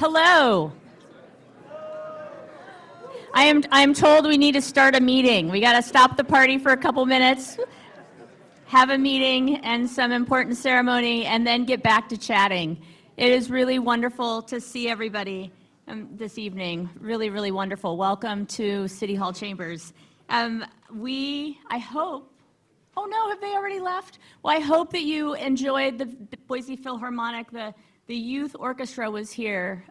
Hello. I'm told we need to start a meeting. We got to stop the party for a couple minutes, have a meeting and some important ceremony, and then get back to chatting. It is really wonderful to see everybody this evening. Really, really wonderful. Welcome to City Hall Chambers. I hope, oh no, have they already left? Well, I hope that you enjoyed the Boise Philharmonic. The youth orchestra was here.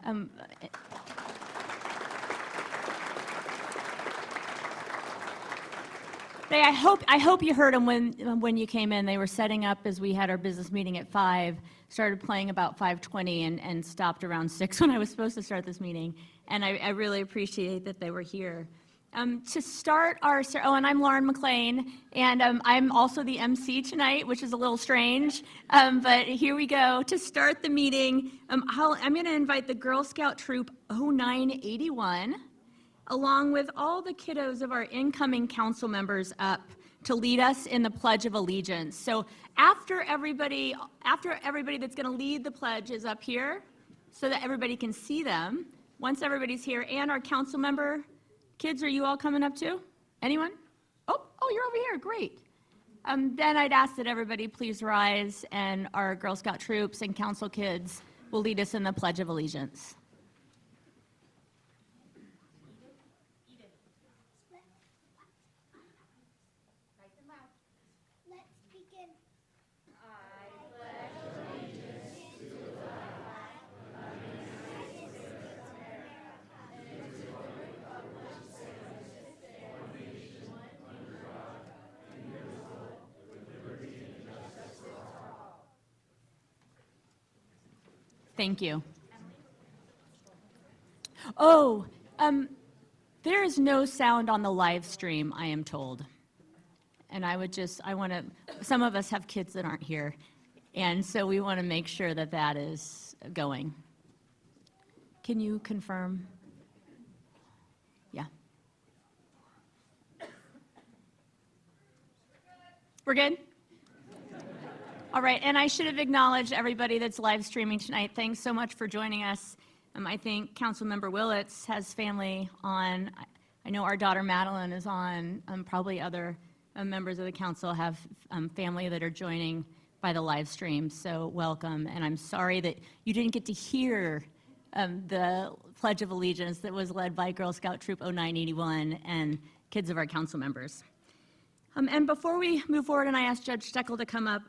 I hope you heard them when you came in. They were setting up as we had our business meeting at 5, started playing about 5:20 and stopped around 6 when I was supposed to start this meeting. And I really appreciate that they were here. To start our, and I'm Lauren McLean, and I'm also the MC tonight, which is a little strange, but here we go. To start the meeting, I'm going to invite the Girl Scout Troop 0981, along with all the kiddos of our incoming council members up to lead us in the Pledge of Allegiance. So after everybody that's going to lead the pledge is up here so that everybody can see them, once everybody's here, and our council member, kids, are you all coming up too? Anyone? Oh, you're over here, great. Then I'd ask that everybody please rise, and our Girl Scout troops and council kids will lead us in the Pledge of Allegiance. Thank you. Oh, there is no sound on the live stream, I am told. And some of us have kids that aren't here, and so we want to make sure that that is going. Can you confirm? Yeah. We're good? All right, and I should have acknowledged everybody that's live streaming tonight. Thanks so much for joining us. I think Councilmember Willits has family on. I know our daughter Madeline is on. Probably other members of the council have family that are joining by the live stream, so welcome. And I'm sorry that you didn't get to hear the Pledge of Allegiance that was led by Girl Scout Troop 0981 and kids of our council members. And before we move forward and I ask Judge Steckel to come up,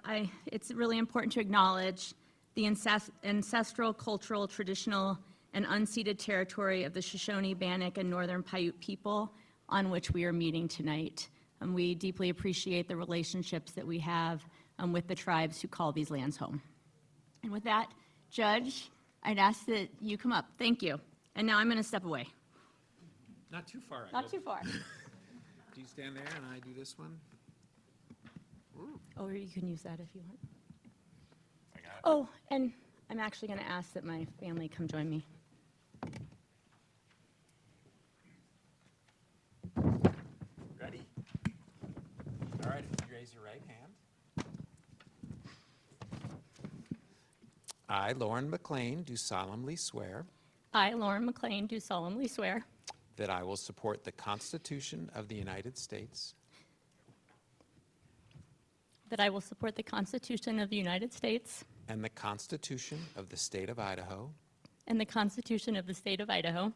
it's really important to acknowledge the ancestral, cultural, traditional, and unceded territory of the Shoshone, Bannock, and Northern Paiute people on which we are meeting tonight. We deeply appreciate the relationships that we have with the tribes who call these lands home. And with that, Judge, I'd ask that you come up. Thank you. And now I'm going to step away. Not too far. Not too far. Do you stand there and I do this one? Ooh. Or you can use that if you want. I got it. Oh, and I'm actually going to ask that my family come join me. Ready? All right, if you raise your right hand. I, Lauren McLean, do solemnly swear I, Lauren McLean, do solemnly swear that I will support the Constitution of the United States that I will support the Constitution of the United States and the Constitution of the State of Idaho, and the Constitution of the State of Idaho,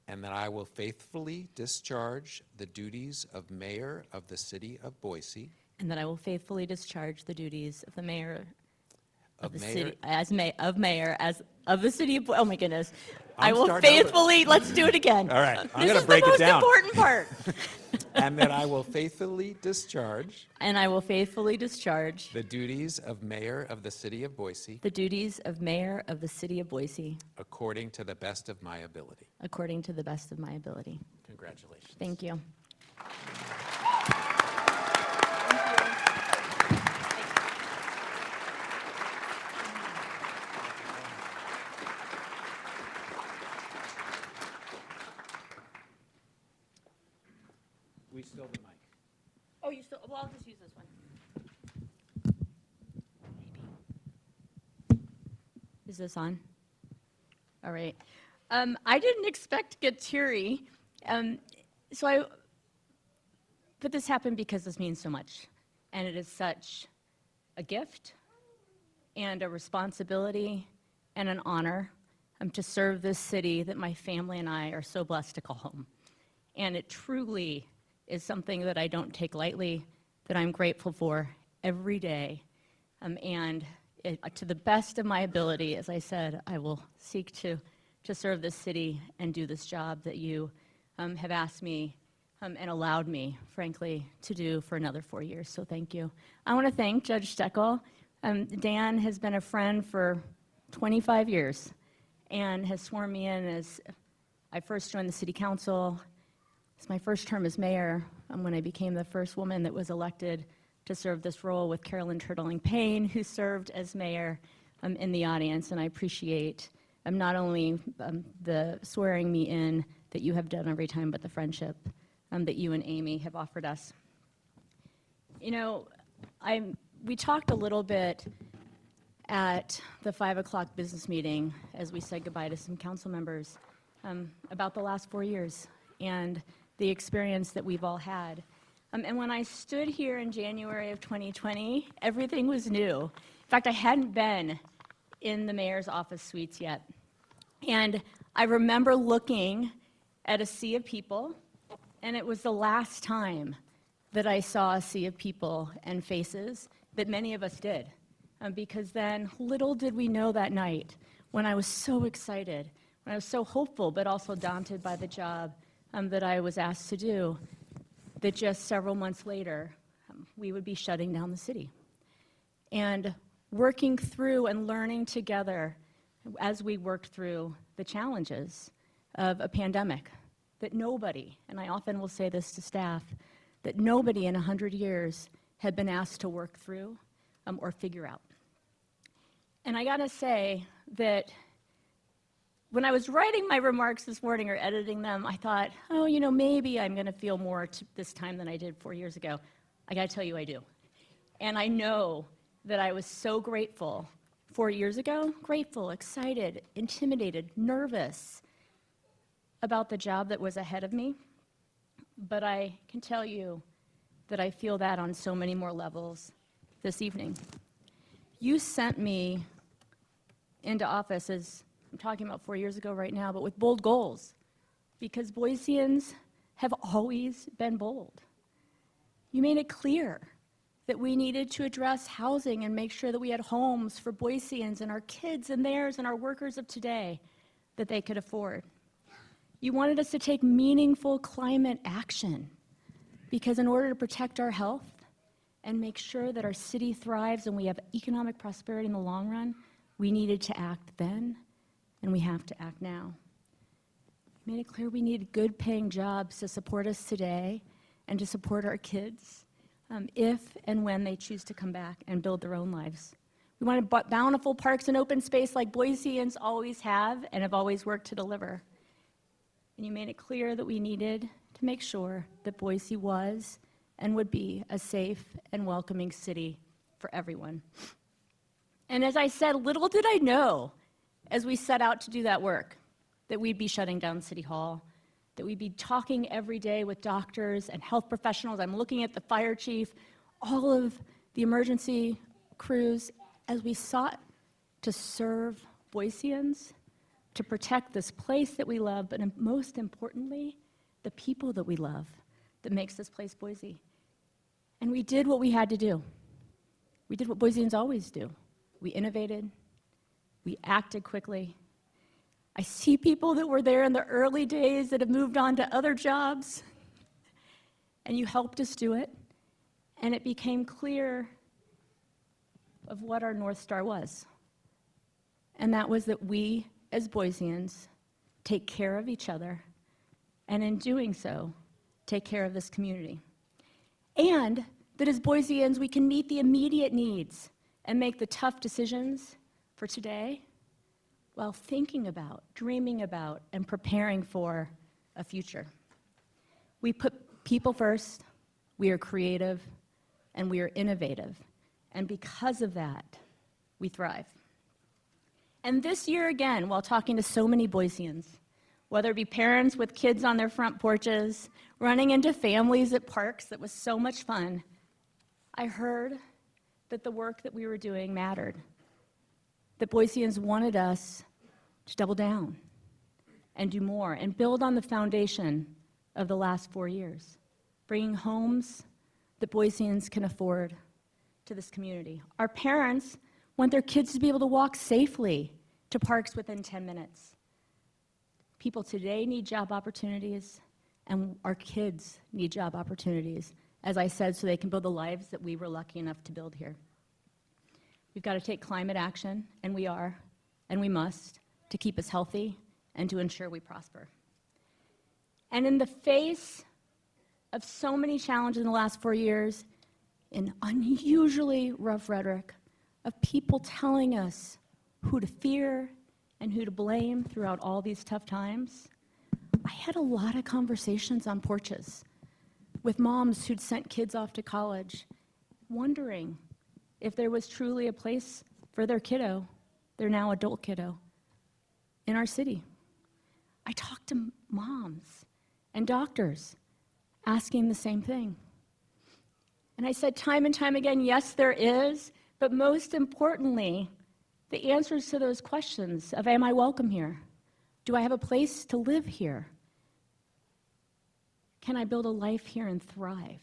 and that I will faithfully discharge the duties of Mayor of the City of Boise and that I will faithfully discharge the duties of the mayor of the Mayor- city as of the city of, oh my goodness. I I'm will starting over. faithfully, let's do it again. All right, I'm This gonna is break the it most down. important part. and that I will faithfully discharge And I will faithfully discharge the duties of Mayor of the City of Boise the duties of mayor of the city of Boise according to the best of my ability. according to the best of my ability. Congratulations. Thank you. We still have the mic. Oh, you still, well, I'll just use this one. Maybe. Is this on? All right. I didn't expect to get teary. Um, but this happened because this means so much. And it is such a gift and a responsibility and an honor to serve this city that my family and I are so blessed to call home. And it truly is something that I don't take lightly, that I'm grateful for every day. To the best of my ability, as I said, I will seek to serve this city and do this job that you have asked me and allowed me, frankly, to do for another 4 years. So thank you. I want to thank Judge Steckel. Dan has been a friend for 25 years and has sworn me in as I first joined the city council. It's my first term as mayor when I became the first woman that was elected to serve this role with Carolyn Turtling Payne, who served as mayor in the audience. And I appreciate not only the swearing me in that you have done every time, but the friendship that you and Amy have offered us. You know, we talked a little bit at the 5 o'clock business meeting as we said goodbye to some council members about the last 4 years and the experience that we've all had. And when I stood here in January of 2020, everything was new. In fact, I hadn't been in the mayor's office suites yet. And I remember looking at a sea of people, and it was the last time that I saw a sea of people and faces that many of us did. Because then, little did we know that night, when I was so excited, when I was so hopeful, but also daunted by the job that I was asked to do, that just several months later, we would be shutting down the city. And working through and learning together as we worked through the challenges of a pandemic that nobody, and I often will say this to staff, that nobody in 100 years had been asked to work through or figure out. And I gotta say that when I was writing my remarks this morning or editing them, I thought, oh, you know, maybe I'm gonna feel more this time than I did 4 years ago. I gotta tell you, I do. And I know that I was so grateful 4 years ago, grateful, excited, intimidated, nervous about the job that was ahead of me. But I can tell you that I feel that on so many more levels this evening. You sent me into office, as I'm talking about 4 years ago right now, but with bold goals, because Boiseans have always been bold. You made it clear that we needed to address housing and make sure that we had homes for Boiseans and our kids and theirs and our workers of today that they could afford. You wanted us to take meaningful climate action, because in order to protect our health and make sure that our city thrives and we have economic prosperity in the long run, we needed to act then, and we have to act now. You made it clear we need good paying jobs to support us today and to support our kids if and when they choose to come back and build their own lives. We wanted bountiful parks and open space like Boiseans always have and have always worked to deliver. And you made it clear that we needed to make sure that Boise was and would be a safe and welcoming city for everyone. And as I said, little did I know as we set out to do that work that we'd be shutting down City Hall, that we'd be talking every day with doctors and health professionals. I'm looking at the fire chief, all of the emergency crews, as we sought to serve Boiseans, to protect this place that we love, but most importantly, the people that we love that makes this place Boise. And we did what we had to do. We did what Boiseans always do. We innovated, we acted quickly. I see people that were there in the early days that have moved on to other jobs, and you helped us do it, and it became clear of what our North Star was. And that was that we, as Boiseans, take care of each other, and in doing so, take care of this community. And that as Boiseans, we can meet the immediate needs and make the tough decisions for today while thinking about, dreaming about, and preparing for a future. We put people first, we are creative, and we are innovative. And because of that, we thrive. And this year again, while talking to so many Boiseans, whether it be parents with kids on their front porches, running into families at parks that was so much fun, I heard that the work that we were doing mattered, that Boiseans wanted us to double down and do more and build on the foundation of the last 4 years, bringing homes that Boiseans can afford to this community. Our parents want their kids to be able to walk safely to parks within 10 minutes. People today need job opportunities, and our kids need job opportunities, as I said, so they can build the lives that we were lucky enough to build here. We've got to take climate action, and we are, and we must, to keep us healthy and to ensure we prosper. And in the face of so many challenges in the last 4 years, in unusually rough rhetoric of people telling us who to fear and who to blame throughout all these tough times, I had a lot of conversations on porches with moms who'd sent kids off to college, wondering if there was truly a place for their kiddo, their now adult kiddo, in our city. I talked to moms and doctors asking the same thing. And I said time and time again, yes, there is, but most importantly, the answers to those questions of, am I welcome here? Do I have a place to live here? Can I build a life here and thrive,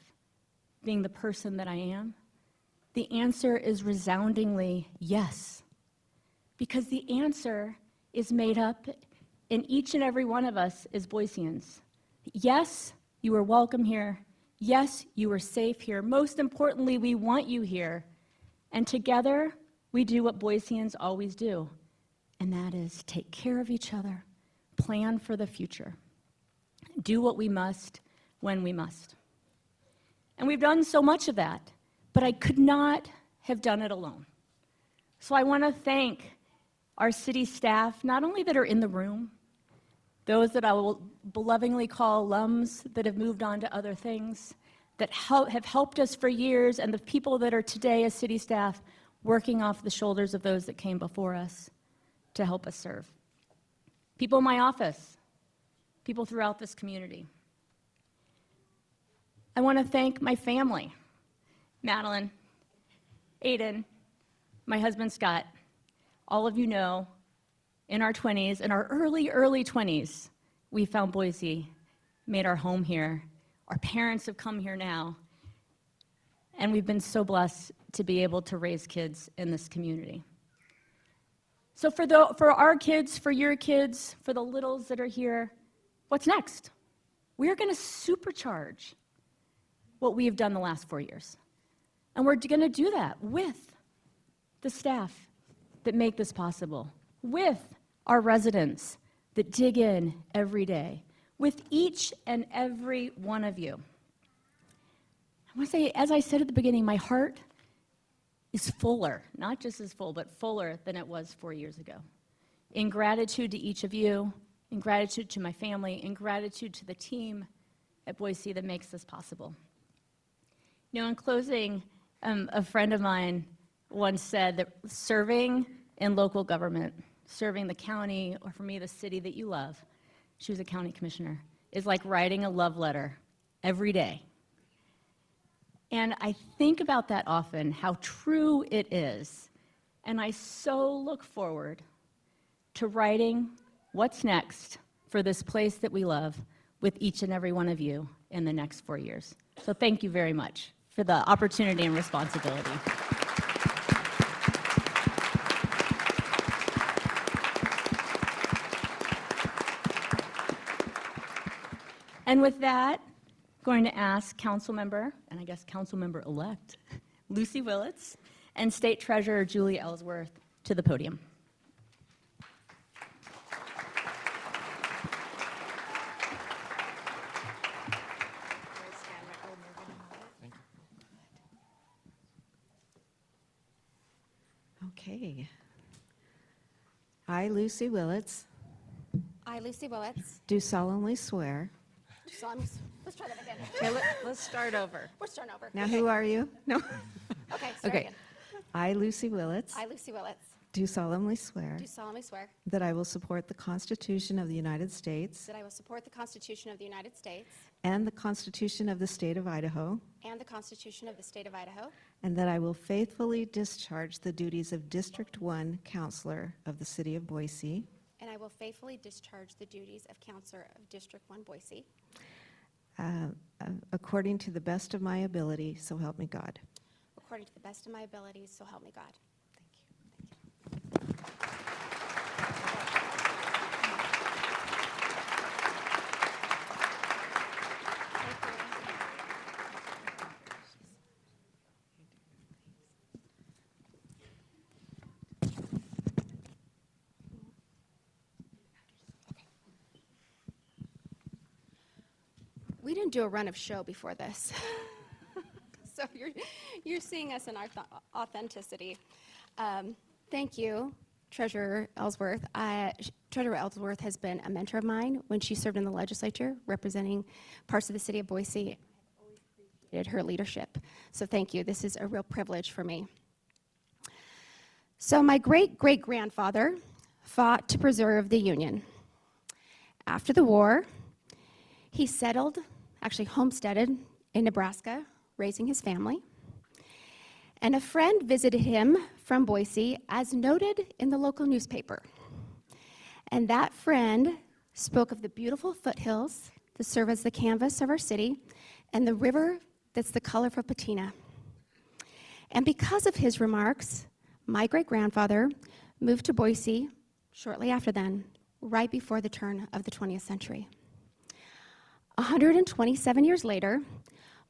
being the person that I am? The answer is resoundingly yes, because the answer is made up in each and every one of us as Boiseans. Yes, you are welcome here. Yes, you are safe here. Most importantly, we want you here. And together, we do what Boiseans always do, and that is take care of each other, plan for the future, do what we must when we must. And we've done so much of that, but I could not have done it alone. So I want to thank our city staff, not only that are in the room, those that I will belovingly call alums that have moved on to other things, that have helped us for years, and the people that are today as city staff working off the shoulders of those that came before us to help us serve. People in my office, people throughout this community. I want to thank my family, Madeline, Aiden, my husband Scott. All of you know, in our 20s, in our early 20s, we found Boise, made our home here. Our parents have come here now, and we've been so blessed to be able to raise kids in this community. So for our kids, for your kids, for the littles that are here, what's next? We're going to supercharge what we have done the last 4 years. And we're going to do that with the staff that make this possible, with our residents that dig in every day, with each and every one of you. I want to say, as I said at the beginning, my heart is fuller, not just as full, but fuller than it was 4 years ago. In gratitude to each of you, in gratitude to my family, in gratitude to the team at Boise that makes this possible. You know, in closing, a friend of mine once said that serving in local government, serving the county, or for me, the city that you love, she was a county commissioner, is like writing a love letter every day. And I think about that often, how true it is. And I so look forward to writing what's next for this place that we love with each and every one of you in the next 4 years. So thank you very much for the opportunity and responsibility. And with that, I'm going to ask Councilmember, and I guess Councilmember-elect, Lucy Willits, and State Treasurer Julie Ellsworth to the podium. Okay. I, Lucy Willits, I, Lucy Willits. do solemnly swear. Let's try that again. Okay, let's start over. We're starting over. Now, Okay. who are you? No. Okay, start Okay. again. I, Lucy Willits, I, Lucy Willits. do solemnly swear do solemnly swear that I will support the Constitution of the United States that I will support the Constitution of the United States and the Constitution of the State of Idaho, and the Constitution of the State of Idaho, and that I will faithfully discharge the duties of District 1 Counselor of the City of Boise and I will faithfully discharge the duties of Counselor of District 1 Boise according to the best of my ability, so help me God. according to the best of my abilities, so help me God. We didn't do a run of show before this. So you're seeing us in our authenticity. Thank you, Treasurer Ellsworth. Treasurer Ellsworth has been a mentor of mine when she served in the legislature representing parts of the city of Boise. I've always appreciated her leadership. So thank you. This is a real privilege for me. So my great-great-grandfather fought to preserve the Union. After the war, he settled, actually homesteaded in Nebraska, raising his family. And a friend visited him from Boise, as noted in the local newspaper. And that friend spoke of the beautiful foothills that serve as the canvas of our city and the river that's the color of patina. And because of his remarks, my great-grandfather moved to Boise shortly after then, right before the turn of the 20th century. 127 years later,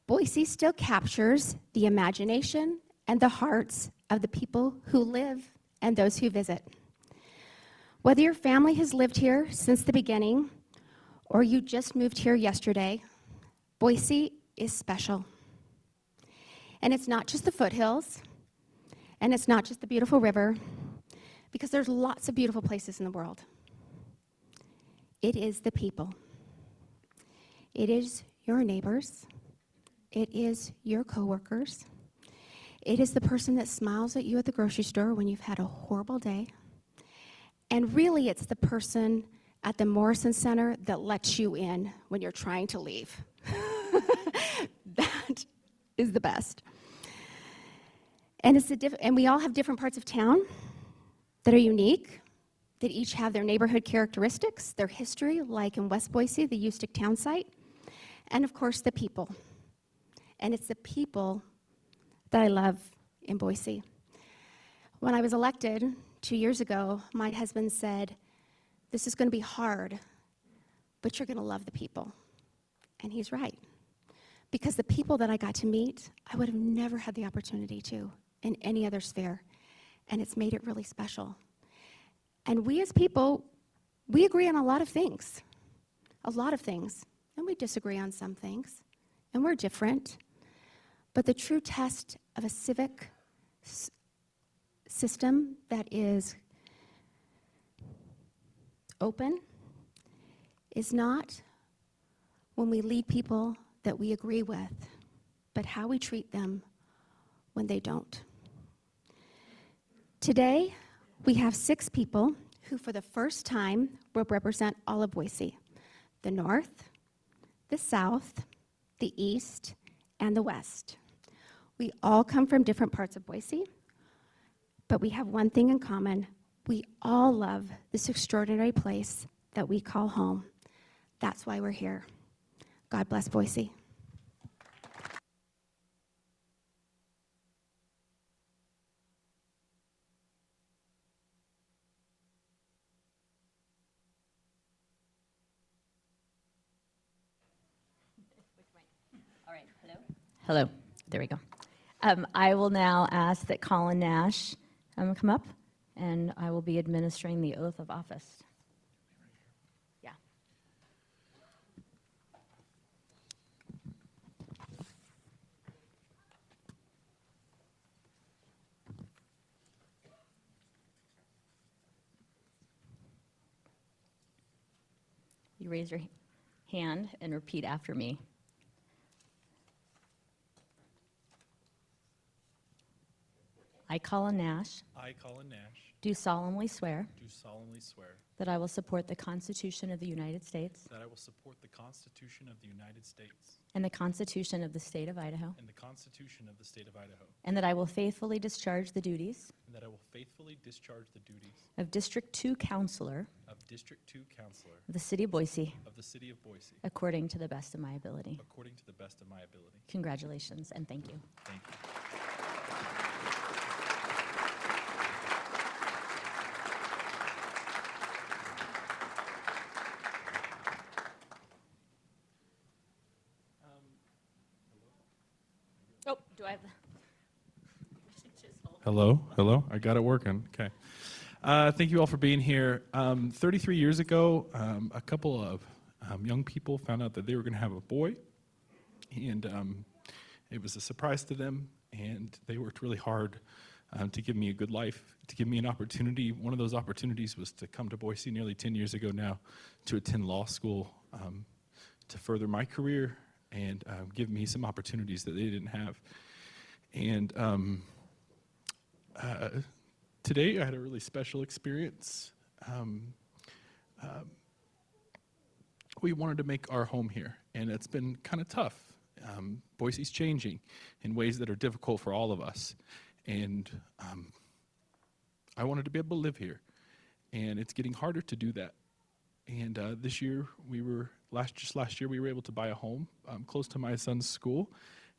Boise still captures the imagination and the hearts of the people who live and those who visit. Whether your family has lived here since the beginning or you just moved here yesterday, Boise is special. And it's not just the foothills, and it's not just the beautiful river, because there's lots of beautiful places in the world. It is the people. It is your neighbors. It is your coworkers. It is the person that smiles at you at the grocery store when you've had a horrible day. And really, it's the person at the Morrison Center that lets you in when you're trying to leave. That is the best. And we all have different parts of town that are unique, that each have their neighborhood characteristics, their history, like in West Boise, the Ustick Town Site, and of course, the people. And it's the people that I love in Boise. When I was elected 2 years ago, my husband said, "This is going to be hard, but you're going to love the people." And he's right. Because the people that I got to meet, I would have never had the opportunity to in any other sphere. And it's made it really special. And we as people, we agree on a lot of things. And we disagree on some things. And we're different. But the true test of a civic system that is open is not when we lead people that we agree with, but how we treat them when they don't. Today, we have 6 people who for the first time will represent all of Boise: the North, the South, the East, and the West. We all come from different parts of Boise, but we have one thing in common. We all love this extraordinary place that we call home. That's why we're here. God bless Boise. All right, hello. There we go. I will now ask that Colin Nash come up, and I will be administering the oath of office. Yeah. You raise your hand and repeat after me. I, Colin Nash, I, Colin Nash, do solemnly swear do solemnly swear that I will support the Constitution of the United States that I will support the Constitution of the United States and the Constitution of the State of Idaho, and the Constitution of the State of Idaho, and that I will faithfully discharge the duties and that I will faithfully discharge the duties of District 2 Counselor of District 2 Counselor of the City of Boise of the City of Boise according to the best of my ability. according to the best of my ability. Congratulations and thank you. Thank you. Oh, do I have the? Hello. I got it working. Okay. Thank you all for being here. 33 years ago, a couple of young people found out that they were going to have a boy, and it was a surprise to them, and they worked really hard to give me a good life, to give me an opportunity. One of those opportunities was to come to Boise nearly 10 years ago now to attend law school to further my career and give me some opportunities that they didn't have. And today I had a really special experience. We wanted to make our home here, and it's been kind of tough. Boise's changing in ways that are difficult for all of us, and I wanted to be able to live here, and it's getting harder to do that. And this year, last year, we were able to buy a home close to my son's school.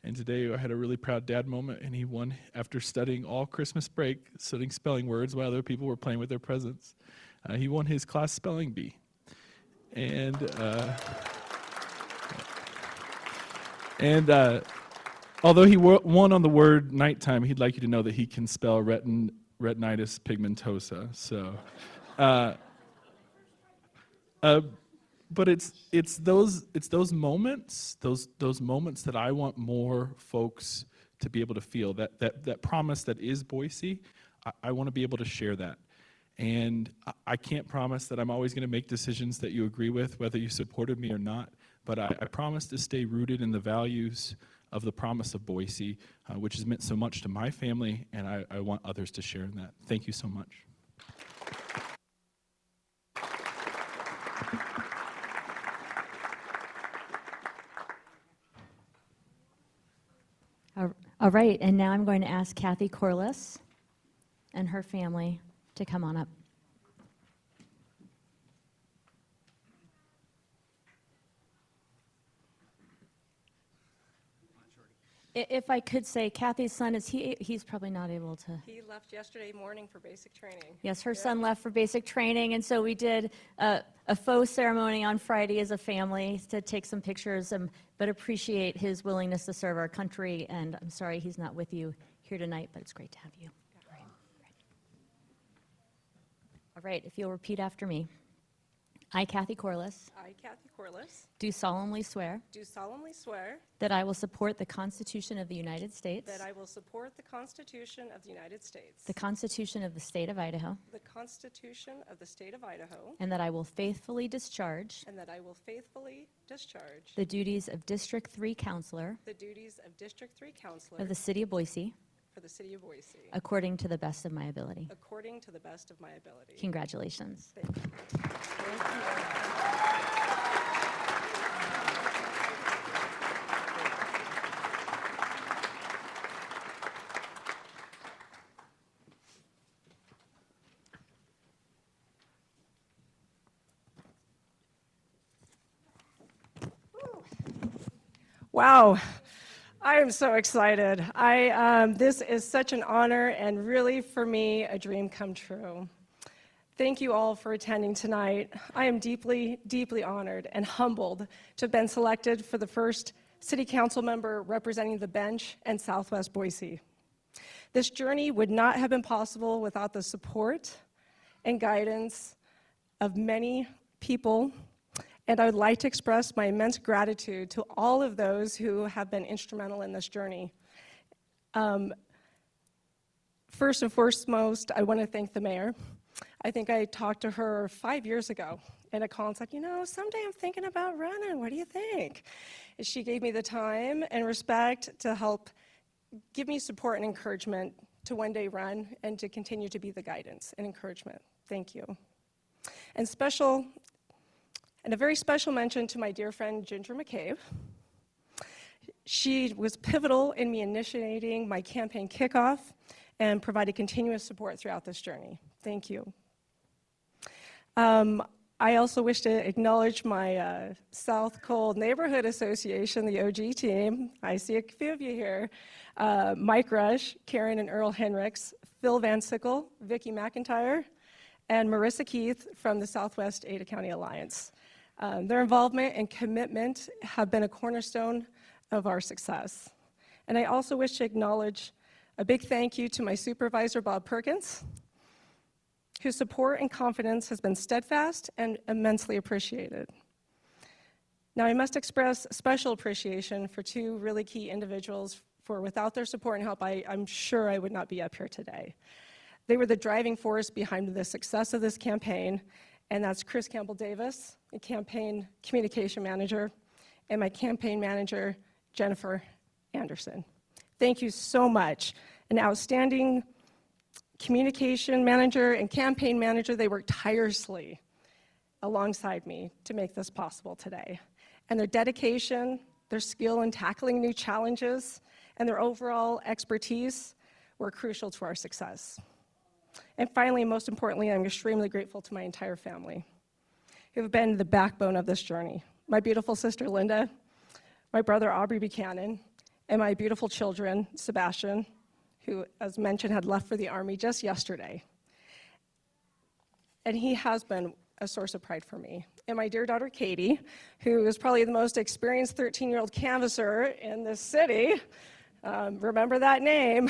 And today I had a really proud dad moment, and he won after studying all Christmas break, studying spelling words while other people were playing with their presents. He won his class spelling bee. And although he won on the word nighttime, he'd like you to know that he can spell retinitis pigmentosa. So, but it's those moments, those moments that I want more folks to be able to feel, that promise that is Boise. I want to be able to share that. And I can't promise that I'm always going to make decisions that you agree with, whether you supported me or not, but I promise to stay rooted in the values of the promise of Boise, which has meant so much to my family, and I want others to share in that. Thank you so much. All right, and now I'm going to ask Kathy Corliss and her family to come on up. If I could say, Kathy's son, he's probably not able to. He left yesterday morning for basic training. Yes, her son left for basic training, and so we did a faux ceremony on Friday as a family to take some pictures, but appreciate his willingness to serve our country, and I'm sorry he's not with you here tonight, but it's great to have you. All right, if you'll repeat after me. I, Kathy Corliss, I, Kathy Corliss, do solemnly swear do solemnly swear that I will support the Constitution of the United States, that I will support the Constitution of the United States, the Constitution of the State of Idaho, the Constitution of the State of Idaho, and that I will faithfully discharge and that I will faithfully discharge the duties of District 3 Counselor the duties of District 3 Counselor of the City of Boise for the City of Boise, according to the best of my ability. according to the best of my ability. Congratulations. Thank you. Wow, I am so excited. This is such an honor and really, for me, a dream come true. Thank you all for attending tonight. I am deeply, deeply honored and humbled to have been selected for the first City Council member representing the bench and Southwest Boise. This journey would not have been possible without the support and guidance of many people, and I would like to express my immense gratitude to all of those who have been instrumental in this journey. First and foremost, I want to thank the mayor. I think I talked to her 5 years ago in a call and said, someday I'm thinking about running. What do you think? And she gave me the time and respect to help give me support and encouragement to one day run and to continue to be the guidance and encouragement. Thank you. And a very special mention to my dear friend Ginger McCabe. She was pivotal in me initiating my campaign kickoff and provided continuous support throughout this journey. Thank you. I also wish to acknowledge my South Cole Neighborhood Association, the OG team. I see a few of you here. Mike Rush, Karen and Earl Henricks, Phil Van Sickle, Vicki McIntyre, and Marissa Keith from the Southwest Ada County Alliance. Their involvement and commitment have been a cornerstone of our success. And I also wish to acknowledge a big thank you to my supervisor, Bob Perkins, whose support and confidence has been steadfast and immensely appreciated. Now, I must express special appreciation for two really key individuals, for without their support and help, I'm sure I would not be up here today. They were the driving force behind the success of this campaign, and that's Chris Campbell Davis, a campaign communication manager, and my campaign manager, Jennifer Anderson. Thank you so much. An outstanding communication manager and campaign manager. They worked tirelessly alongside me to make this possible today. And their dedication, their skill in tackling new challenges, and their overall expertise were crucial to our success. And finally, most importantly, I'm extremely grateful to my entire family, who have been the backbone of this journey. My beautiful sister, Linda, my brother, Aubrey Buchanan, and my beautiful children, Sebastian, who, as mentioned, had left for the Army just yesterday. And he has been a source of pride for me. And my dear daughter, Katie, who is probably the most experienced 13-year-old canvasser in this city. Remember that name.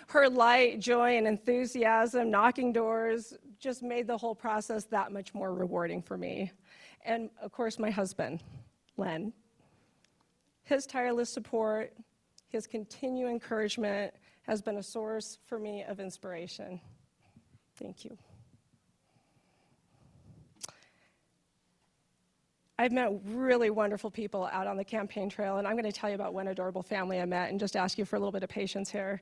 Her light, joy, and enthusiasm, knocking doors, just made the whole process that much more rewarding for me. And of course, my husband, Len. His tireless support, his continued encouragement has been a source for me of inspiration. Thank you. I've met really wonderful people out on the campaign trail, and I'm going to tell you about one adorable family I met and just ask you for a little bit of patience here.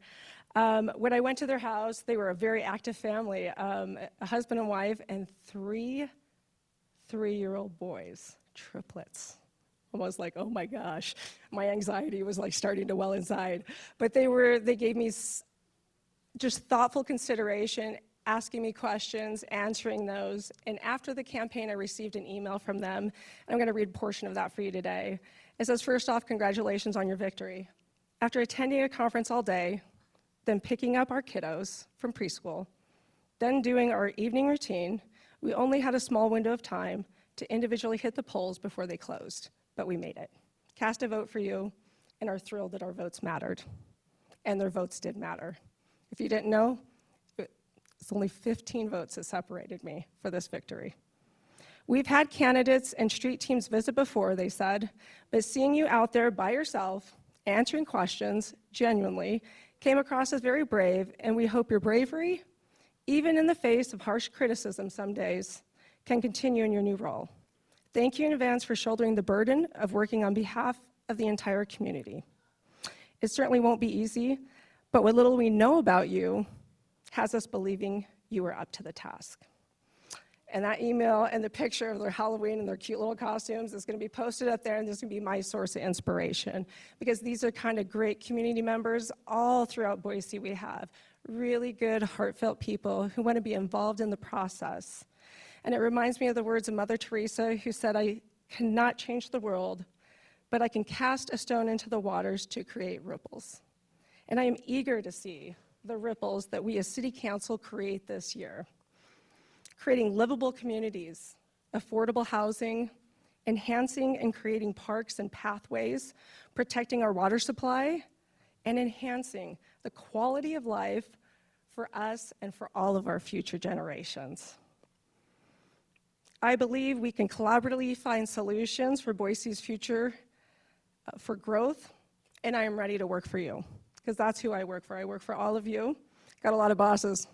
When I went to their house, they were a very active family, a husband and wife, and three 3-year-old boys, triplets. I was like, oh my gosh, my anxiety was like starting to well inside. But they gave me just thoughtful consideration, asking me questions, answering those. And after the campaign, I received an email from them. And I'm going to read a portion of that for you today. It says, first off, congratulations on your victory. After attending a conference all day, then picking up our kiddos from preschool, then doing our evening routine, we only had a small window of time to individually hit the polls before they closed, but we made it. Cast a vote for you and are thrilled that our votes mattered. And their votes did matter. If you didn't know, it's only 15 votes that separated me for this victory. We've had candidates and street teams visit before, they said, but seeing you out there by yourself, answering questions genuinely, came across as very brave, and we hope your bravery, even in the face of harsh criticism some days, can continue in your new role. Thank you in advance for shouldering the burden of working on behalf of the entire community. It certainly won't be easy, but what little we know about you has us believing you are up to the task. And that email and the picture of their Halloween and their cute little costumes is going to be posted up there, and this is going to be my source of inspiration, because these are kind of great community members all throughout Boise. We have really good, heartfelt people who want to be involved in the process. And it reminds me of the words of Mother Teresa, who said, I cannot change the world, but I can cast a stone into the waters to create ripples. And I am eager to see the ripples that we as City Council create this year. Creating livable communities, affordable housing, enhancing and creating parks and pathways, protecting our water supply, and enhancing the quality of life for us and for all of our future generations. I believe we can collaboratively find solutions for Boise's future for growth, and I am ready to work for you, because that's who I work for. I work for all of you. Got a lot of bosses.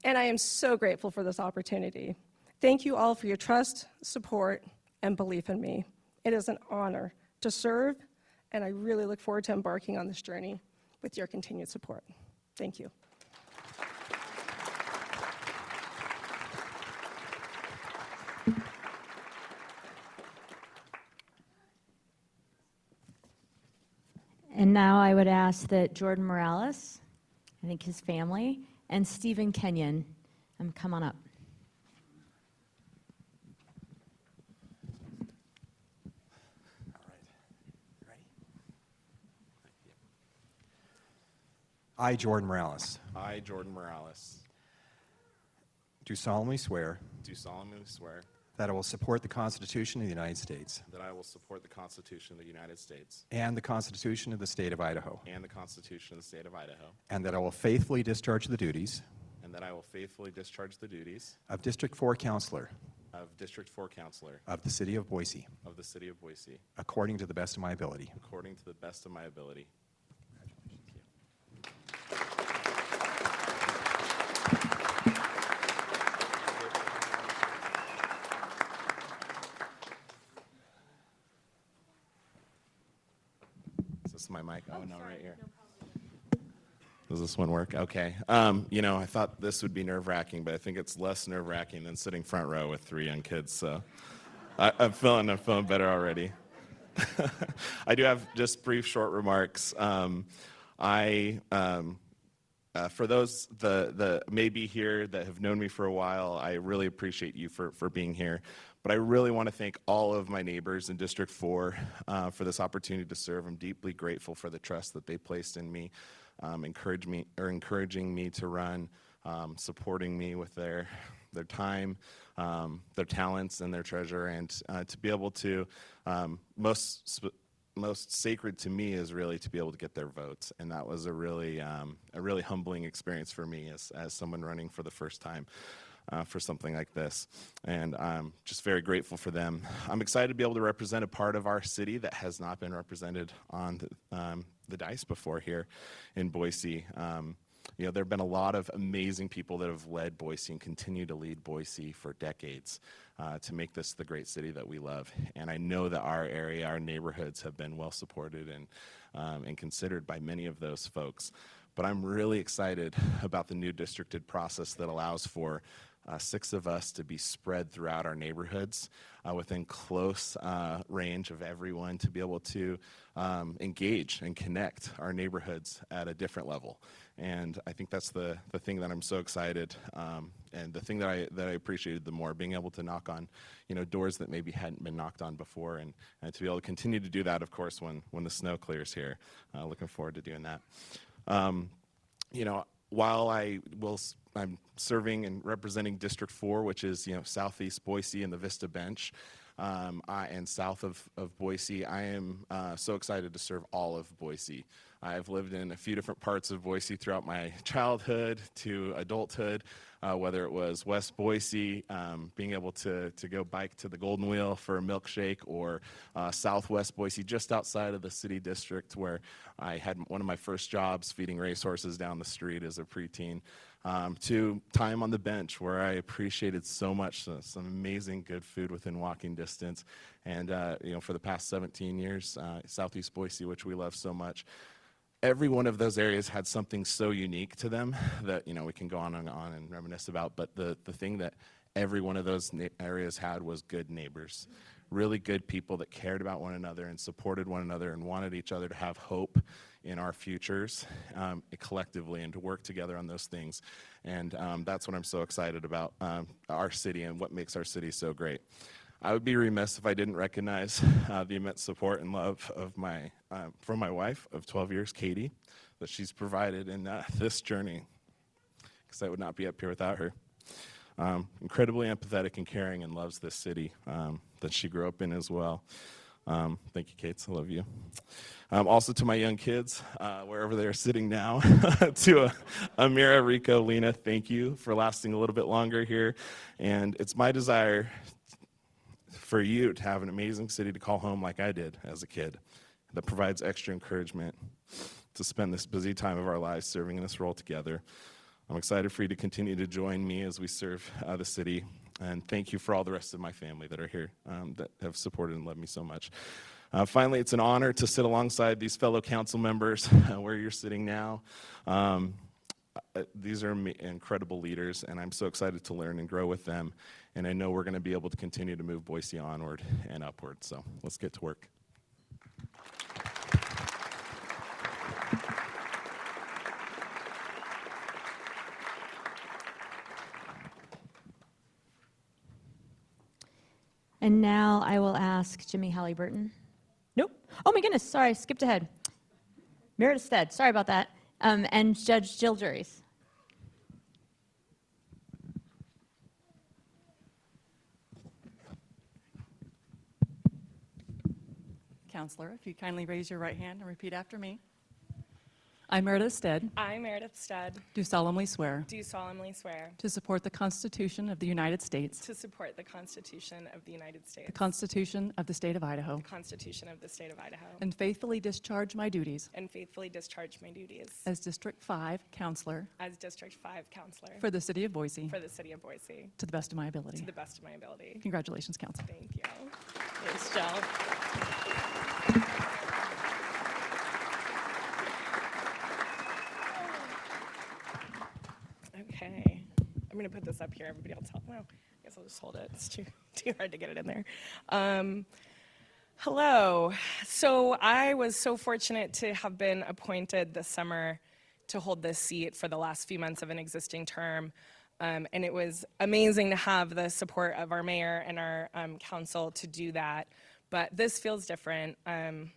And I am so grateful for this opportunity. Thank you all for your trust, support, and belief in me. It is an honor to serve, and I really look forward to embarking on this journey with your continued support. Thank you. And now I would ask that Jordan Morales, I think his family, and Stephen Kenyon come on up. I, Jordan Morales, I, Jordan Morales, do solemnly swear do solemnly swear that I will support the Constitution of the United States that I will support the Constitution of the United States and the Constitution of the State of Idaho, and the Constitution of the State of Idaho, and that I will faithfully discharge the duties and that I will faithfully discharge the duties of District 4 Counselor of District 4 Counselor of the City of Boise of the City of Boise according to the best of my ability. according to the best of my ability. Is this my mic? Oh, no, right here. Does this one work? Okay. You know, I thought this would be nerve-wracking, but I think it's less nerve-wracking than sitting front row with 3 young kids. So I'm feeling better already. I do have just brief, short remarks. For those that may be here that have known me for a while, I really appreciate you for being here. But I really want to thank all of my neighbors in District 4 for this opportunity to serve. I'm deeply grateful for the trust that they placed in me, encouraging me to run, supporting me with their time, their talents, and their treasure, and to be able to most sacred to me is really to be able to get their votes, and that was a really humbling experience for me as someone running for the first time for something like this, and I'm just very grateful for them. I'm excited to be able to represent a part of our city that has not been represented on the dice before here in Boise. You know, there have been a lot of amazing people that have led Boise and continue to lead Boise for decades to make this the great city that we love. And I know that our area, our neighborhoods have been well supported and considered by many of those folks. But I'm really excited about the new districted process that allows for 6 of us to be spread throughout our neighborhoods within close range of everyone, to be able to engage and connect our neighborhoods at a different level. And I think that's the thing that I'm so excited, and the thing that I appreciated the more, being able to knock on, you know, doors that maybe hadn't been knocked on before, and to be able to continue to do that, of course, when the snow clears here. Looking forward to doing that. You know, while I'm serving and representing District 4, which is, you know, southeast Boise and the Vista Bench, and south of Boise, I am so excited to serve all of Boise. I've lived in a few different parts of Boise throughout my childhood to adulthood, whether it was West Boise, being able to go bike to the Golden Wheel for a milkshake, or Southwest Boise, just outside of the city district, where I had one of my first jobs feeding racehorses down the street as a preteen, to time on the bench, where I appreciated so much some amazing good food within walking distance, and you know, for the past 17 years, Southeast Boise, which we love so much. Every one of those areas had something so unique to them that, you know, we can go on and reminisce about, but the thing that every one of those areas had was good neighbors, really good people that cared about one another and supported one another and wanted each other to have hope in our futures collectively, and to work together on those things. And that's what I'm so excited about, our city and what makes our city so great. I would be remiss if I didn't recognize the immense support and love of from my wife of 12 years, Katie, that she's provided in this journey, because I would not be up here without her. Incredibly empathetic and caring, and loves this city that she grew up in as well. Thank you, Kate. I love you. Also to my young kids, wherever they're sitting now, to Amira, Rico, Lena, thank you for lasting a little bit longer here. And it's my desire for you to have an amazing city to call home like I did as a kid, that provides extra encouragement to spend this busy time of our lives serving in this role together. I'm excited for you to continue to join me as we serve the city, and thank you for all the rest of my family that are here, that have supported and loved me so much. Finally, it's an honor to sit alongside these fellow council members where you're sitting now. these are incredible leaders, and I'm so excited to learn and grow with them. And I know we're going to be able to continue to move Boise onward and upward. So let's get to work. And now I will ask Jimmy Halliburton. Nope. Oh my goodness, sorry, skipped ahead. Meredith Stead, sorry about that. And Judge Jill Juries. Counselor, if you kindly raise your right hand and repeat after me. I, Meredith Stead, I, Meredith Stead, do solemnly swear do solemnly swear to support the Constitution of the United States, to support the Constitution of the United States, the Constitution of the State of Idaho, the Constitution of the State of Idaho, and faithfully discharge my duties and faithfully discharge my duties as District 5 Counselor as District 5 Counselor for the City of Boise for the City of Boise to the best of my to ability. the best of my ability. Congratulations, Counsel. Thank you. Thanks, Jill. Okay, I'm gonna put this up here. Everybody else help. Well, I guess I'll just hold it. It's too hard to get it in there. Hello. So I was so fortunate to have been appointed this summer to hold this seat for the last few months of an existing term. And it was amazing to have the support of our mayor and our council to do that. But this feels different. I'm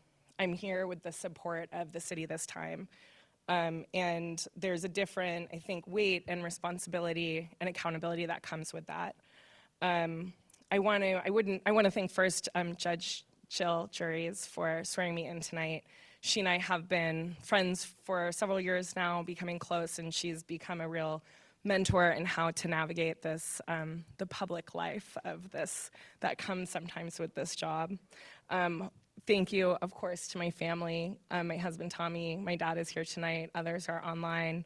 here with the support of the city this time. And there's a different, I think, weight and responsibility and accountability that comes with that. I want to thank first Judge Jill Juries for swearing me in tonight. She and I have been friends for several years now, becoming close, and she's become a real mentor in how to navigate this, the public life of this that comes sometimes with this job. Thank you, of course, to my family, my husband Tommy, my dad is here tonight, others are online,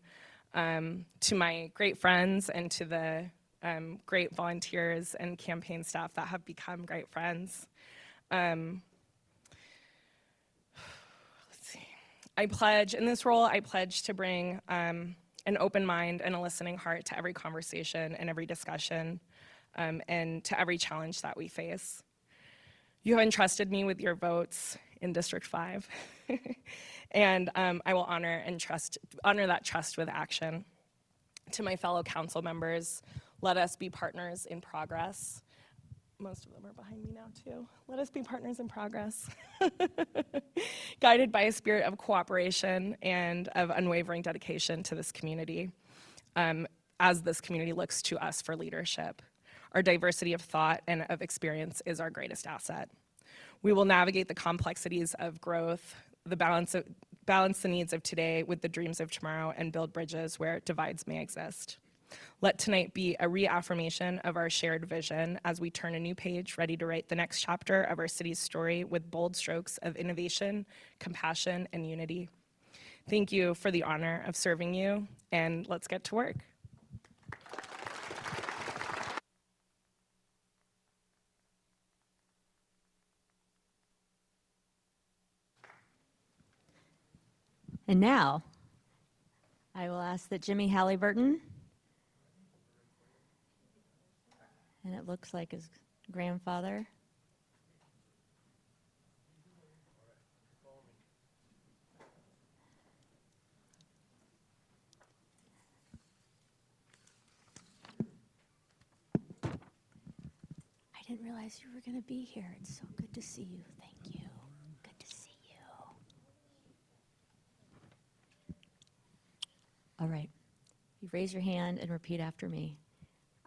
to my great friends and to the great volunteers and campaign staff that have become great friends. Let's see. In this role, I pledge to bring an open mind and a listening heart to every conversation and every discussion, and to every challenge that we face. You have entrusted me with your votes in District 5, and I will honor that trust with action. To my fellow council members, let us be partners in progress. Most of them are behind me now, too. Let us be partners in progress. Guided by a spirit of cooperation and of unwavering dedication to this community, as this community looks to us for leadership. Our diversity of thought and of experience is our greatest asset. We will navigate the complexities of growth, balance the needs of today with the dreams of tomorrow, and build bridges where divides may exist. Let tonight be a reaffirmation of our shared vision as we turn a new page, ready to write the next chapter of our city's story with bold strokes of innovation, compassion, and unity. Thank you for the honor of serving you, and let's get to work. And now, I will ask that Jimmy Halliburton, and it looks like his grandfather, I didn't realize you were going to be here. It's so good to see you. Thank you. Good to see you. All right. You raise your hand and repeat after me.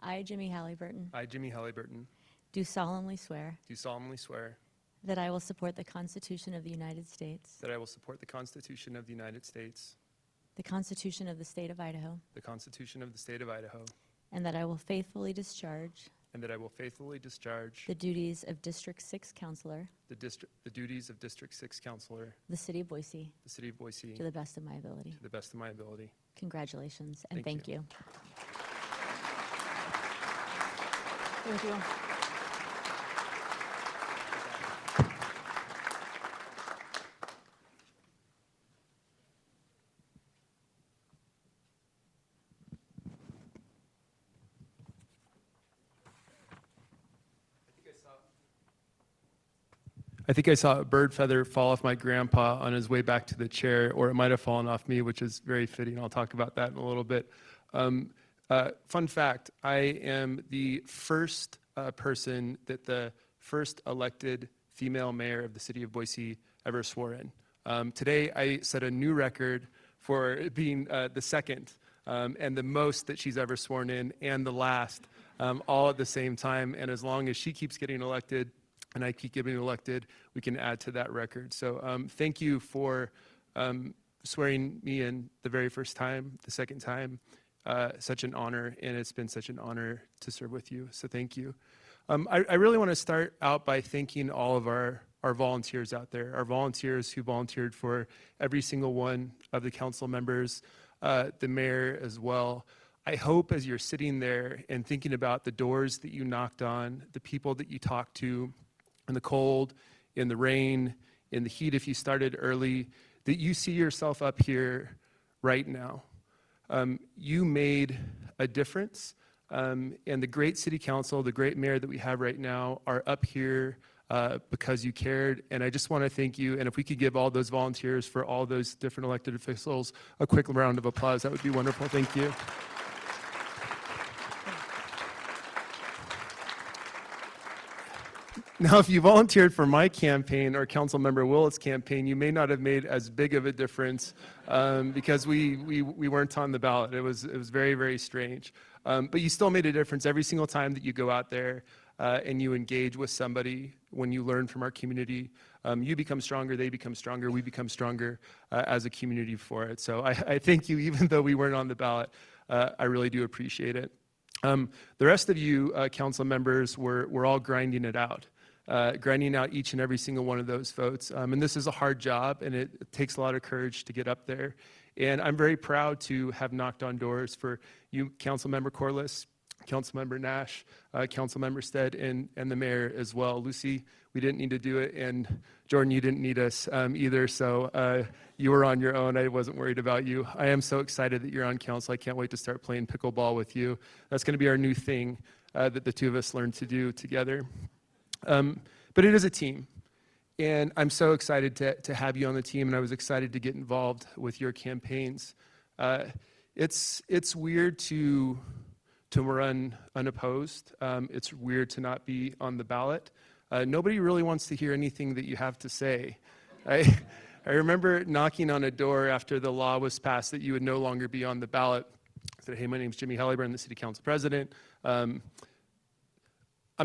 I, Jimmy Halliburton, I, Jimmy Halliburton, do solemnly swear do solemnly swear that I will support the Constitution of the United States, that I will support the Constitution of the United States, the Constitution of the State of Idaho, the Constitution of the State of Idaho, and that I will faithfully discharge and that I will faithfully discharge the duties of District 6 Counselor, the duties of District 6 Counselor, of the City of Boise, the City of Boise, to the best of my ability. to the best of my ability. Congratulations and Thank thank you. Thank you. I saw a bird feather fall off my grandpa on his way back to the chair, or it might have fallen off me, which is very fitting. I'll talk about that in a little bit. Fun fact, I am the first person that the first elected female mayor of the city of Boise ever swore in. Today, I set a new record for being the second and the most that she's ever sworn in, and the last, all at the same time. And as long as she keeps getting elected and I keep getting elected, we can add to that record. So thank you for swearing me in the very first time, the second time. Such an honor, and it's been such an honor to serve with you. So thank you. I really want to start out by thanking all of our volunteers out there, our volunteers who volunteered for every single one of the council members, the mayor as well. I hope as you're sitting there and thinking about the doors that you knocked on, the people that you talked to in the cold, in the rain, in the heat if you started early, that you see yourself up here right now. You made a difference, and the great city council, the great mayor that we have right now are up here because you cared, and I just want to thank you. And if we could give all those volunteers for all those different elected officials a quick round of applause, that would be wonderful. Thank you. Now, if you volunteered for my campaign or Councilmember Willett's campaign, you may not have made as big of a difference because we weren't on the ballot. It was very, very strange. But you still made a difference every single time that you go out there and you engage with somebody. When you learn from our community, you become stronger, they become stronger, we become stronger as a community for it. So I thank you, even though we weren't on the ballot. I really do appreciate it. The rest of you council members were all grinding it out. Grinding out each and every single one of those votes. And this is a hard job, and it takes a lot of courage to get up there. And I'm very proud to have knocked on doors for you, Councilmember Corliss, Councilmember Nash, Councilmember Stead, and the mayor as well. Lucy, we didn't need to do it, and Jordan, you didn't need us either, so you were on your own. I wasn't worried about you. I am so excited that you're on council. I can't wait to start playing pickleball with you. That's going to be our new thing that the two of us learn to do together. But it is a team, and I'm so excited to have you on the team, and I was excited to get involved with your campaigns. It's weird to run unopposed. It's weird to not be on the ballot. Nobody really wants to hear anything that you have to say. I remember knocking on a door after the law was passed that you would no longer be on the ballot. I said, hey, my name's Jimmy Hellyburn, the city council president. I'm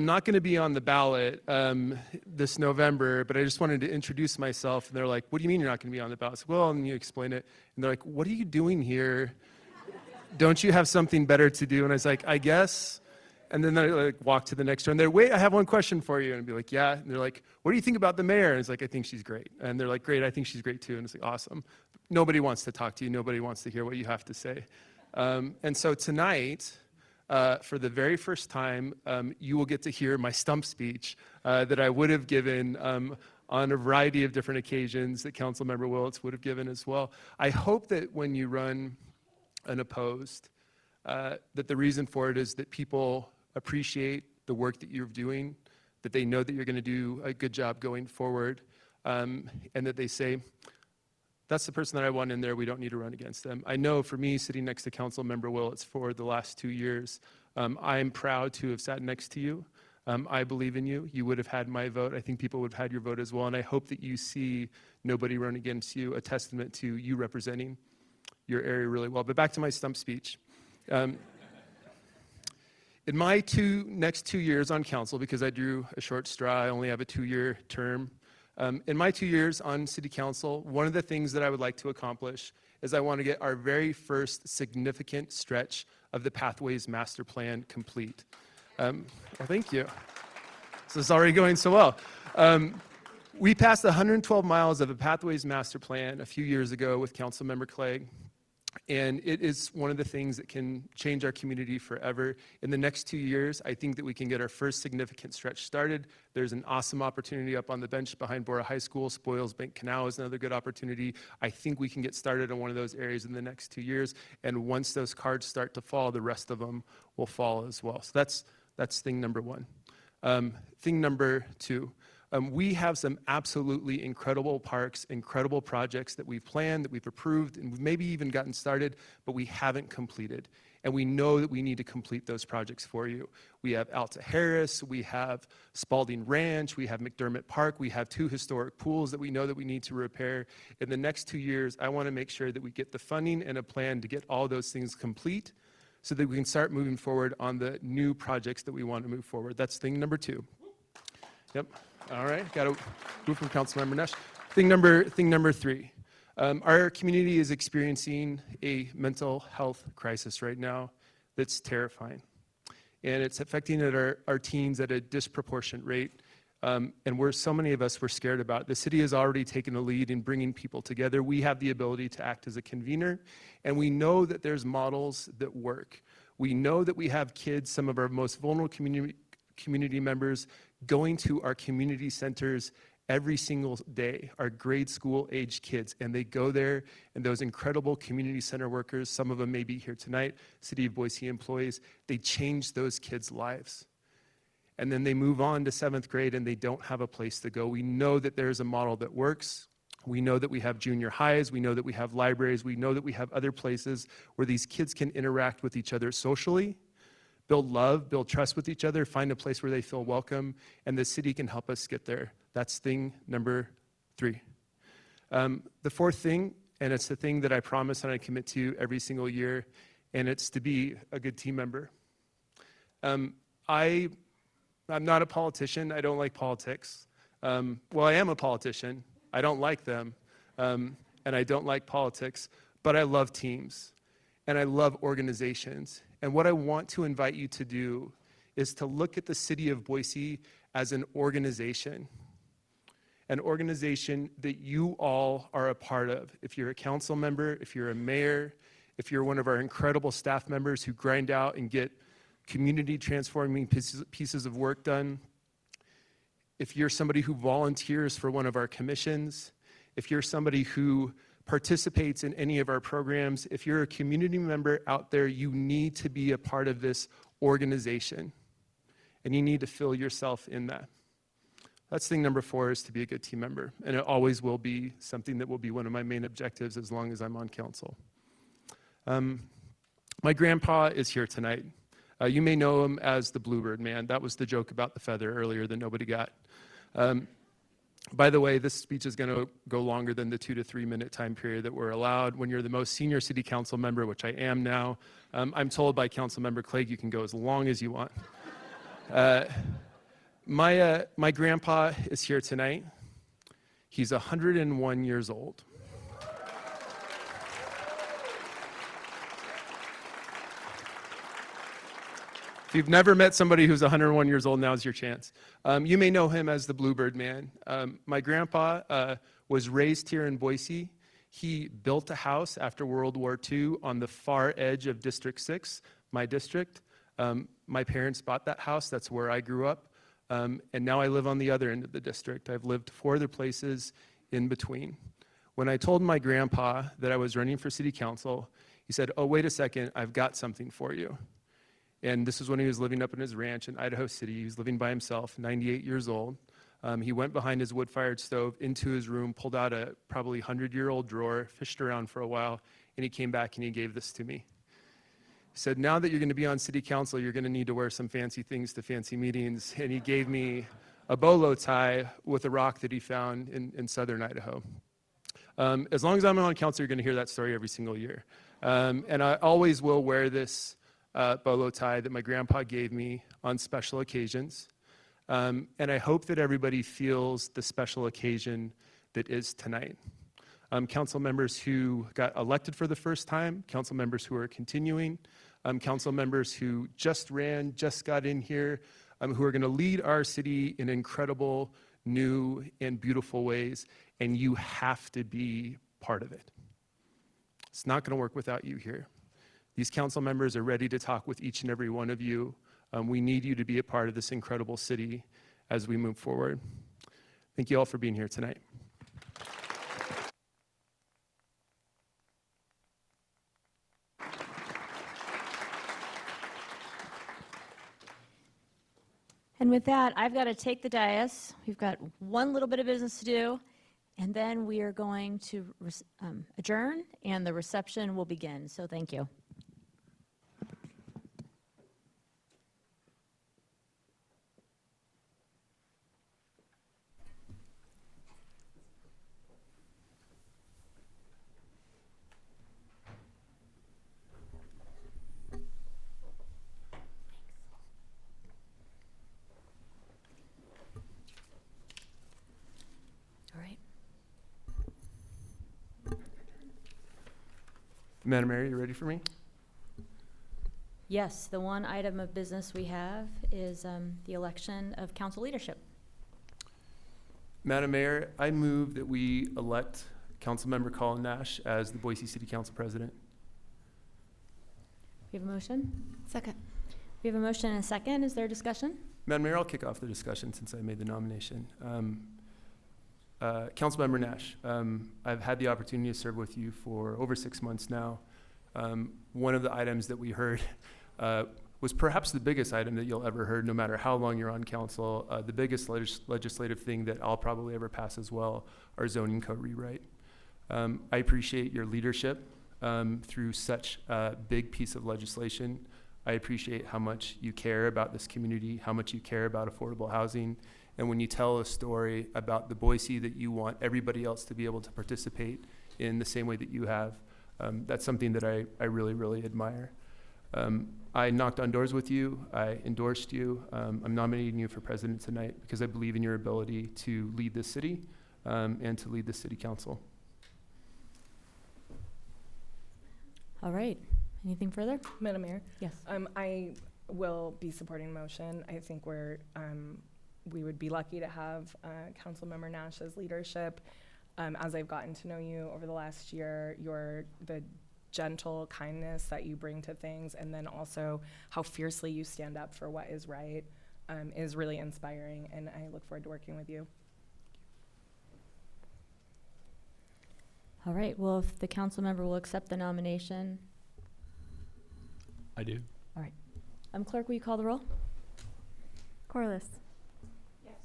not going to be on the ballot this November, but I just wanted to introduce myself. And they're like, what do you mean you're not going to be on the ballot? I said, well, and you explain it. And they're like, what are you doing here? Don't you have something better to do? And I was like, I guess. And then they like walk to the next door. And they're, wait, I have one question for you. And I'd be like, yeah. And they're like, what do you think about the mayor? And it's like, I think she's great. And they're like, great, I think she's great too. And it's like, awesome. Nobody wants to talk to you. Nobody wants to hear what you have to say. And so tonight, for the very first time, you will get to hear my stump speech that I would have given on a variety of different occasions that Councilmember Willits would have given as well. I hope that when you run unopposed, that the reason for it is that people appreciate the work that you're doing, that they know that you're going to do a good job going forward, and that they say, that's the person that I want in there. We don't need to run against them. I know for me, sitting next to Councilmember Willits for the last 2 years, I'm proud to have sat next to you. I believe in you. You would have had my vote. I think people would have had your vote as well. And I hope that you see nobody run against you, a testament to you representing your area really well. But back to my stump speech. In my next 2 years on council, because I drew a short straw, I only have a 2-year term. In my 2 years on city council, one of the things that I would like to accomplish is I want to get our very first significant stretch of the Pathways Master Plan complete. Well, thank you. So it's already going so well. We passed 112 miles of a Pathways Master Plan a few years ago with Councilmember Clegg. And it is one of the things that can change our community forever. In the next 2 years, I think that we can get our first significant stretch started. There's an awesome opportunity up on the bench behind Bora High School. Spoils Bank Canal is another good opportunity. I think we can get started on one of those areas in the next 2 years. And once those cards start to fall, the rest of them will fall as well. So that's thing number one. Thing number 2, we have some absolutely incredible parks, incredible projects that we've planned, that we've approved, and we've maybe even gotten started, but we haven't completed. And we know that we need to complete those projects for you. We have Alta Harris, we have Spalding Ranch, we have McDermott Park, we have 2 historic pools that we know that we need to repair. In the next 2 years, I want to make sure that we get the funding and a plan to get all those things complete so that we can start moving forward on the new projects that we want to move forward. That's thing number 2. Yep. All right. Got to move from Councilmember Nesh. Thing number 3. Our community is experiencing a mental health crisis right now that's terrifying. And it's affecting our teens at a disproportionate rate. And so many of us were scared about it. The city has already taken the lead in bringing people together. We have the ability to act as a convener, and we know that there's models that work. We know that we have kids, some of our most vulnerable community members, going to our community centers every single day, our grade school age kids, and they go there, and those incredible community center workers, some of them may be here tonight, City of Boise employees, they change those kids' lives. And then they move on to 7th grade and they don't have a place to go. We know that there's a model that works. We know that we have junior highs. We know that we have libraries. We know that we have other places where these kids can interact with each other socially, build love, build trust with each other, find a place where they feel welcome, and the city can help us get there. That's thing number 3. The 4th thing, and it's the thing that I promise and I commit to every single year, and it's to be a good team member. I'm not a politician. I don't like politics. Well, I am a politician. I don't like them, and I don't like politics, but I love teams, and I love organizations. And what I want to invite you to do is to look at the city of Boise as an organization that you all are a part of. If you're a council member, if you're a mayor, if you're one of our incredible staff members who grind out and get community transforming pieces of work done, if you're somebody who volunteers for one of our commissions, if you're somebody who participates in any of our programs, if you're a community member out there, you need to be a part of this organization, and you need to feel yourself in that. That's thing number 4, is to be a good team member, and it always will be something that will be one of my main objectives as long as I'm on council. My grandpa is here tonight. You may know him as the Bluebird Man. That was the joke about the feather earlier that nobody got. By the way, this speech is going to go longer than the 2 to 3 minute time period that we're allowed. When you're the most senior city council member, which I am now, I'm told by Councilmember Clegg you can go as long as you want. My grandpa is here tonight. He's 101 years old. If you've never met somebody who's 101 years old, now's your chance. You may know him as the Bluebird Man. My grandpa was raised here in Boise. He built a house after World War II on the far edge of District 6, my district. My parents bought that house. That's where I grew up. And now I live on the other end of the district. I've lived 4 other places in between. When I told my grandpa that I was running for city council, he said, "Oh, wait a second, I've got something for you." And this is when he was living up in his ranch in Idaho City. He was living by himself, 98 years old. He went behind his wood-fired stove into his room, pulled out a probably 100-year-old drawer, fished around for a while, and he came back and he gave this to me. He said, "Now that you're going to be on city council, you're going to need to wear some fancy things to fancy meetings." And he gave me a bolo tie with a rock that he found in southern Idaho. As long as I'm on council, you're going to hear that story every single year. And I always will wear this bolo tie that my grandpa gave me on special occasions. And I hope that everybody feels the special occasion that is tonight. Council members who got elected for the first time, council members who are continuing, council members who just ran, just got in here, who are going to lead our city in incredible, new, and beautiful ways, and you have to be part of it. It's not going to work without you here. These council members are ready to talk with each and every one of you. We need you to be a part of this incredible city as we move forward. Thank you all for being here tonight. And with that, I've got to take the dais. We've got one little bit of business to do, and then we are going to adjourn, and the reception will begin. So thank you. All right. Madam Mayor, you ready for me? Yes, the one item of business we have is the election of council leadership. Madam Mayor, I move that we elect Councilmember Colin Nash as the Boise City Council President. We have a motion? Second. We have a motion and a second. Is there discussion? Madam Mayor, I'll kick off the discussion since I made the nomination. Councilmember Nash, I've had the opportunity to serve with you for over 6 months now. One of the items that we heard was perhaps the biggest item that you'll ever heard, no matter how long you're on council. The biggest legislative thing that I'll probably ever pass as well, our zoning code rewrite. I appreciate your leadership through such a big piece of legislation. I appreciate how much you care about this community, how much you care about affordable housing. And when you tell a story about the Boise that you want everybody else to be able to participate in the same way that you have, that's something that I really, really admire. I knocked on doors with you. I endorsed you. I'm nominating you for president tonight because I believe in your ability to lead this city and to lead the city council. All right. Anything further? Madam Mayor, Yes. I will be supporting the motion. I think we would be lucky to have Councilmember Nash's leadership. As I've gotten to know you over the last year, the gentle kindness that you bring to things, and then also how fiercely you stand up for what is right, is really inspiring, and I look forward to working with you. All right. Well, if the council member will accept the nomination. I do. All right. Clerk, will you call the roll? Corliss. Yes.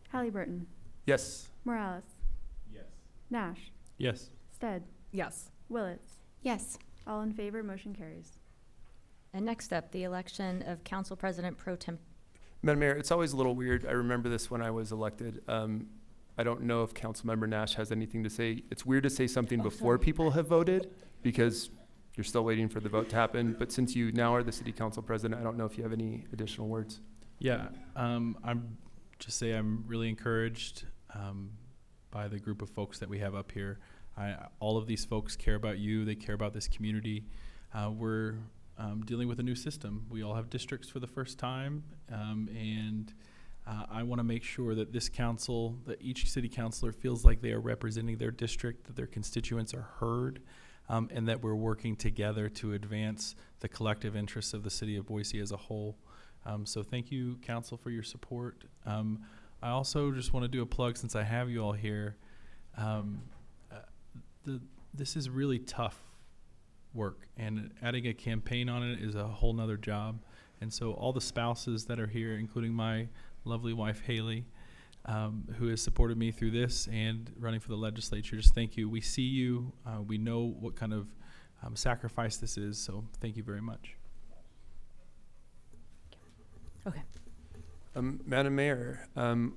Halliburton. Yes. Morales. Yes. Nash. Yes. Stead. Yes. Willits. Yes. All in favor, motion carries. And next up, the election of council president pro tem. Madam Mayor, it's always a little weird. I remember this when I was elected. I don't know if Councilmember Nash has anything to say. It's weird to say something before sorry. people have voted because you're still waiting for the vote to happen. But since you now are the city council president, I don't know if you have any additional words. Yeah, I'm really encouraged by the group of folks that we have up here. All of these folks care about you. They care about this community. We're dealing with a new system. We all have districts for the first time, and I want to make sure that this council, that each city councilor feels like they are representing their district, that their constituents are heard, and that we're working together to advance the collective interests of the city of Boise as a whole. So thank you, council, for your support. I also just want to do a plug, since I have you all here. This is really tough work, and adding a campaign on it is a whole nother job. And so all the spouses that are here, including my lovely wife, Haley, who has supported me through this and running for the legislature, just thank you. We see you. We know what kind of sacrifice this is, so thank you very much. Okay. Madam Mayor,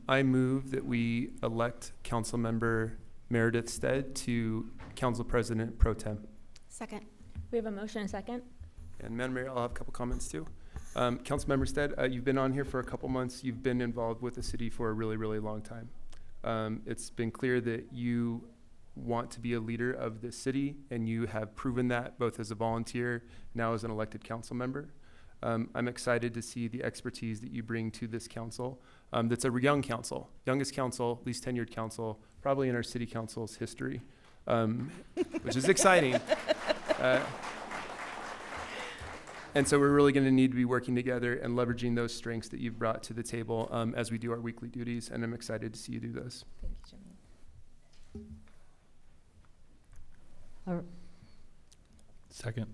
I move that we elect Councilmember Meredith Stead to Council President Pro Tem. Second. We have a motion and a second. And Madam Mayor, I'll have a couple comments too. Councilmember Stead, you've been on here for a couple months. You've been involved with the city for a really, really long time. It's been clear that you want to be a leader of the city, and you have proven that both as a volunteer, now as an elected council member. I'm excited to see the expertise that you bring to this council. That's a young council, youngest council, least tenured council, probably in our city council's history, which is exciting. And so we're really going to need to be working together and leveraging those strengths that you've brought to the table as we do our weekly duties, and I'm excited to see you do those. Thank you, Jimmy. Second.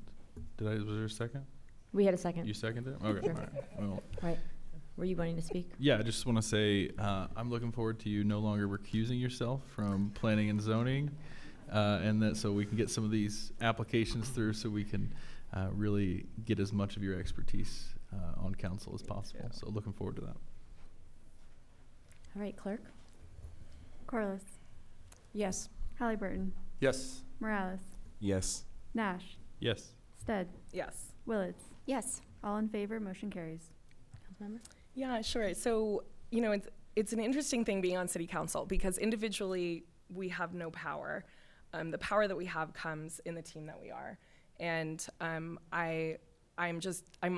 Was there a second? We had a second. You seconded it? Okay. Sure. All right. Well, Right. were you wanting to speak? Yeah, I just want to say I'm looking forward to you no longer recusing yourself from planning and zoning, and that so we can get some of these applications through so we can really get as much of your expertise on council as possible. So looking forward to that. All right, clerk. Corliss, Yes. Halliburton, Yes. Morales, Yes. Nash, Yes. Stead, Yes. Willetts. Yes. All in favor, motion carries. Councilmember? Yeah, sure. So, it's an interesting thing being on city council because individually we have no power. The power that we have comes in the team that we are. And I'm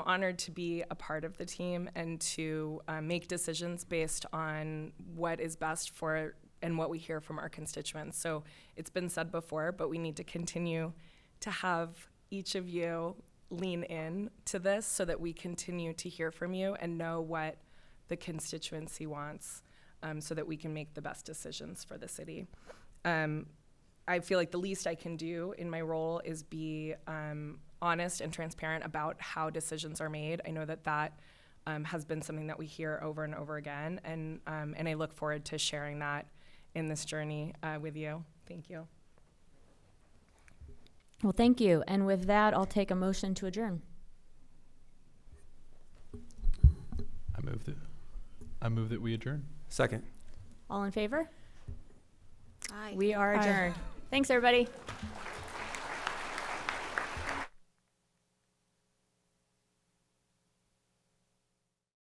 honored to be a part of the team and to make decisions based on what is best for and what we hear from our constituents. So it's been said before, but we need to continue to have each of you lean in to this so that we continue to hear from you and know what the constituency wants, so that we can make the best decisions for the city. I feel like the least I can do in my role is be honest and transparent about how decisions are made. I know that has been something that we hear over and over again, and I look forward to sharing that in this journey with you. Thank you. Well, thank you. And with that, I'll take a motion to adjourn. I move that we adjourn. Second. All in favor? Aye. We are Aye. adjourned. Thanks, everybody.